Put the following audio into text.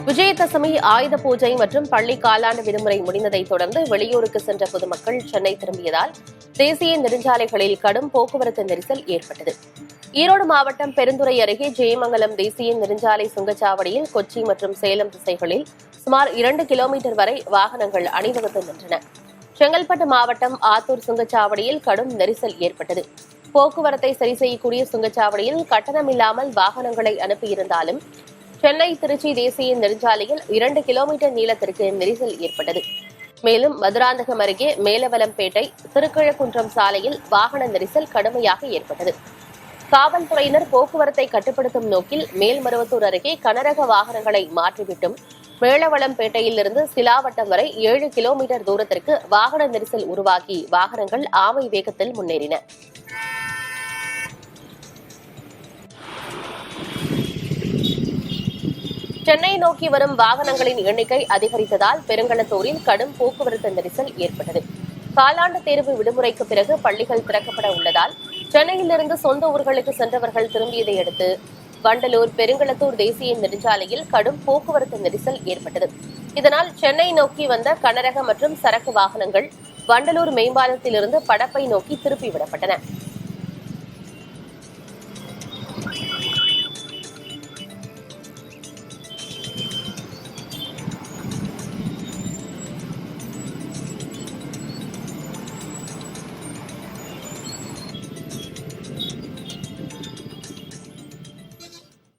விஜயதசமி, ஆயுத பூஜை மற்றும் பள்ளி காலாண்டு விடுமுறை முடிந்ததை தொடர்ந்து வெளியூருக்கு சென்ற பொதுமக்கள் சென்னை திரும்பியதால் தேசிய நெடுஞ்சாலைகளில் கடும் போக்குவரத்து நெரிசல் ஏற்பட்டது. ஈரோடு மாவட்டம் பெருந்துறை அருகே ஜெயமங்கலம் தேசிய நெடுஞ்சாலை சுங்கச்சாவடியில் கொச்சி மற்றும் சேலம் திசைகளில் சுமார் 2 கிலோமீட்டர் வரை வாகனங்கள் அணிவகுத்து நின்றன. செங்கல்பட்டு மாவட்டம் ஆத்தூர் சுங்கச்சாவடியில் கடும் நெரிசல் ஏற்பட்டது. போக்குவரத்தை சரி செய்யக்கூடிய சுங்கச்சாவடியில் கட்டணமில்லாமல் வாகனங்களை அனுப்பியிருந்தாலும் சென்னை திருச்சி தேசிய நெடுஞ்சாலையில் 2 கிலோமீட்டர் நீளத்திற்கு நெரிசல் ஏற்பட்டது. மேலும் மதுராந்தகம் அருகே மேலவலம்பேட்டை திருக்கிழக்குன்றம் சாலையில் வாகன நெரிசல் கடுமையாக ஏற்பட்டது. காவல்துறையினர் போக்குவரத்தை கட்டுப்படுத்தும் நோக்கில் மேல்மருவத்தூர் அருகே கனரக வாகனங்களை மாற்றிவிட்டும் மேலவளம்பேட்டையிலிருந்து சிலாவட்டம் வரை 7 கிலோமீட்டர் தூரத்திற்கு வாகன நெரிசல் உருவாகி வாகனங்கள் ஆமை வேகத்தில் முன்னேறின. சென்னை நோக்கி வரும் வாகனங்களின் எண்ணிக்கை அதிகரித்ததால் பெருங்களத்தூரில் கடும் போக்குவரத்து நெரிசல் ஏற்பட்டது. காலாண்டு தேர்வு விடுமுறைக்கு பிறகு பள்ளிகள் திறக்கப்பட உள்ளதால் சென்னையிலிருந்து சொந்த ஊர்களுக்கு சென்றவர்கள் திரும்பியதை அடுத்து வண்டலூர் பெருங்களத்தூர் தேசிய நெடுஞ்சாலையில் கடும் போக்குவரத்து நெரிசல் ஏற்பட்டது. இதனால் சென்னை நோக்கி வந்த கனரக மற்றும் சரக்கு வாகனங்கள் வண்டலூர் மேம்பாலத்திலிருந்து படப்பை நோக்கி திருப்பிவிடப்பட்டன.